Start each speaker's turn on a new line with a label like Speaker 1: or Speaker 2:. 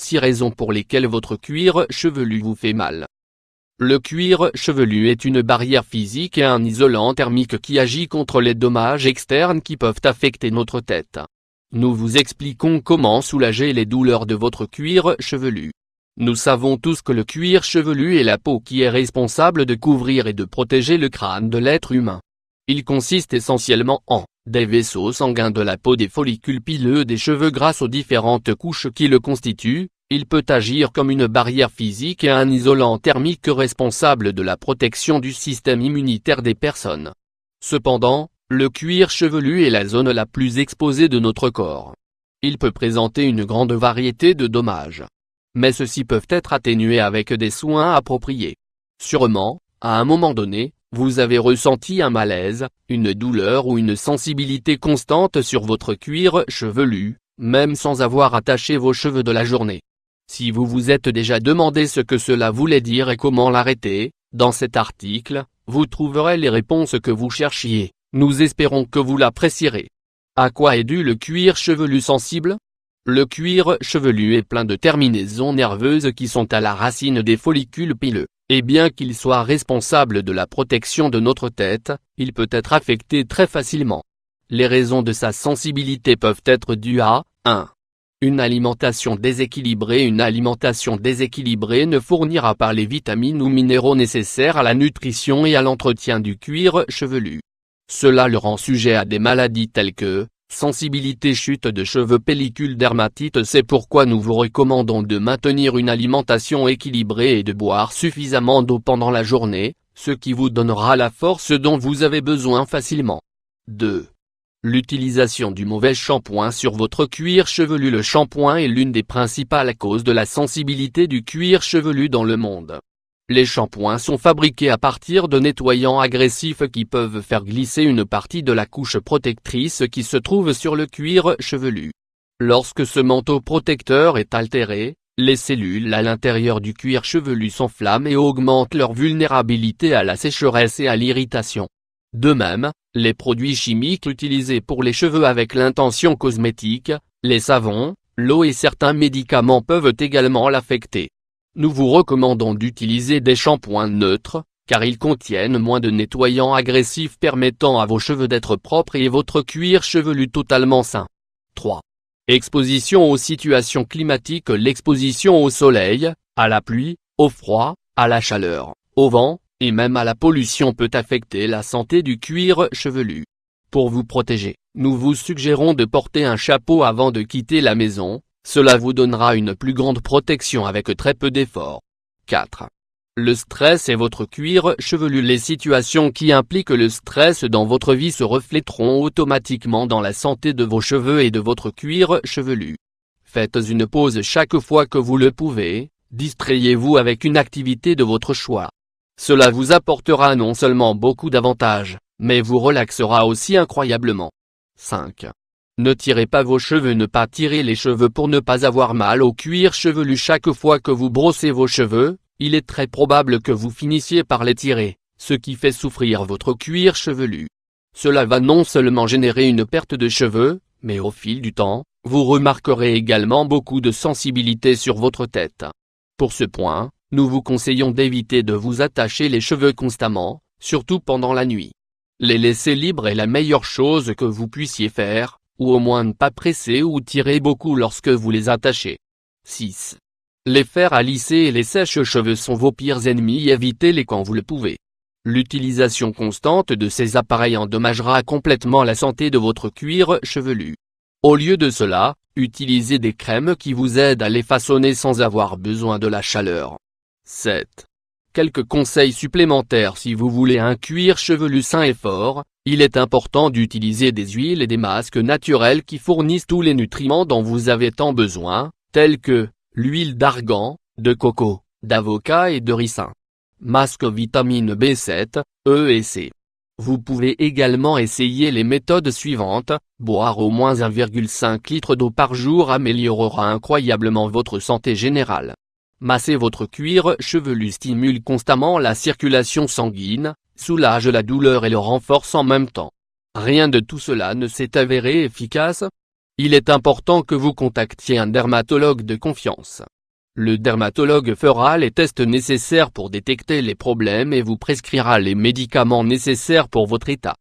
Speaker 1: 6 raisons pour lesquelles votre cuir chevelu vous fait mal. Le cuir chevelu est une barrière physique et un isolant thermique qui agit contre les dommages externes qui peuvent affecter notre tête. Nous vous expliquons comment soulager les douleurs de votre cuir chevelu. Nous savons tous que le cuir chevelu est la peau qui est responsable de couvrir et de protéger le crâne de l'être humain. Il consiste essentiellement en des vaisseaux sanguins de la peau, des follicules pileux des cheveux grâce aux différentes couches qui le constituent. Il peut agir comme une barrière physique et un isolant thermique responsable de la protection du système immunitaire des personnes. Cependant, le cuir chevelu est la zone la plus exposée de notre corps. Il peut présenter une grande variété de dommages. Mais ceux-ci peuvent être atténués avec des soins appropriés. Sûrement, à un moment donné, vous avez ressenti un malaise, une douleur ou une sensibilité constante sur votre cuir chevelu, même sans avoir attaché vos cheveux de la journée. Si vous vous êtes déjà demandé ce que cela voulait dire et comment l'arrêter, dans cet article, vous trouverez les réponses que vous cherchiez. Nous espérons que vous l'apprécierez. À quoi est dû le cuir chevelu sensible ? Le cuir chevelu est plein de terminaisons nerveuses qui sont à la racine des follicules pileux. Et bien qu'il soit responsable de la protection de notre tête, il peut être affecté très facilement. Les raisons de sa sensibilité peuvent être dues à 1. Une alimentation déséquilibrée. Une alimentation déséquilibrée ne fournira pas les vitamines ou minéraux nécessaires à la nutrition et à l'entretien du cuir chevelu. Cela le rend sujet à des maladies telles que sensibilité, chute de cheveux, pellicule, dermatite. C'est pourquoi nous vous recommandons de maintenir une alimentation équilibrée et de boire suffisamment d'eau pendant la journée, ce qui vous donnera la force dont vous avez besoin facilement. 2. L'utilisation du mauvais shampoing sur votre cuir chevelu. Le shampoing est l'une des principales causes de la sensibilité du cuir chevelu dans le monde. Les shampoings sont fabriqués à partir de nettoyants agressifs qui peuvent faire glisser une partie de la couche protectrice qui se trouve sur le cuir chevelu. Lorsque ce manteau protecteur est altéré, les cellules à l'intérieur du cuir chevelu s'enflamment et augmentent leur vulnérabilité à la sécheresse et à l'irritation. De même, les produits chimiques utilisés pour les cheveux avec l'intention cosmétique, les savons, l'eau et certains médicaments peuvent également l'affecter. Nous vous recommandons d'utiliser des shampoings neutres, car ils contiennent moins de nettoyants agressifs permettant à vos cheveux d'être propres et votre cuir chevelu totalement sain. 3. Exposition aux situations climatiques. L'exposition au soleil, à la pluie, au froid, à la chaleur, au vent, et même à la pollution peut affecter la santé du cuir chevelu. Pour vous protéger, nous vous suggérons de porter un chapeau avant de quitter la maison. Cela vous donnera une plus grande protection avec très peu d'efforts. 4. Le stress et votre cuir chevelu. Les situations qui impliquent le stress dans votre vie se reflèteront automatiquement dans la santé de vos cheveux et de votre cuir chevelu. Faites une pause chaque fois que vous le pouvez, distrayez-vous avec une activité de votre choix. Cela vous apportera non seulement beaucoup d'avantages, mais vous relaxera aussi incroyablement. 5. Ne tirez pas vos cheveux. Ne pas tirer les cheveux pour ne pas avoir mal au cuir chevelu. Chaque fois que vous brossez vos cheveux, il est très probable que vous finissiez par les tirer, ce qui fait souffrir votre cuir chevelu. Cela va non seulement générer une perte de cheveux, mais au fil du temps, vous remarquerez également beaucoup de sensibilité sur votre tête. Pour ce point, nous vous conseillons d'éviter de vous attacher les cheveux constamment, surtout pendant la nuit. Les laisser libres est la meilleure chose que vous puissiez faire, ou au moins ne pas presser ou tirer beaucoup lorsque vous les attachez. 6. Les fers à lisser et les sèche-cheveux sont vos pires ennemis. Évitez-les quand vous le pouvez. L'utilisation constante de ces appareils endommagera complètement la santé de votre cuir chevelu. Au lieu de cela, utilisez des crèmes qui vous aident à les façonner sans avoir besoin de la chaleur. 7. Quelques conseils supplémentaires. Si vous voulez un cuir chevelu sain et fort, il est important d'utiliser des huiles et des masques naturels qui fournissent tous les nutriments dont vous avez tant besoin, tels que l'huile d'argan, de coco, d'avocat et de ricin. Masque vitamine B7, E et C. Vous pouvez également essayer les méthodes suivantes. Boire au moins 1,5 litre d'eau par jour améliorera incroyablement votre santé générale. Masser votre cuir chevelu stimule constamment la circulation sanguine, soulage la douleur et le renforce en même temps. Rien de tout cela ne s'est avéré efficace. Il est important que vous contactiez un dermatologue de confiance. Le dermatologue fera les tests nécessaires pour détecter les problèmes et vous prescrira les médicaments nécessaires pour votre état.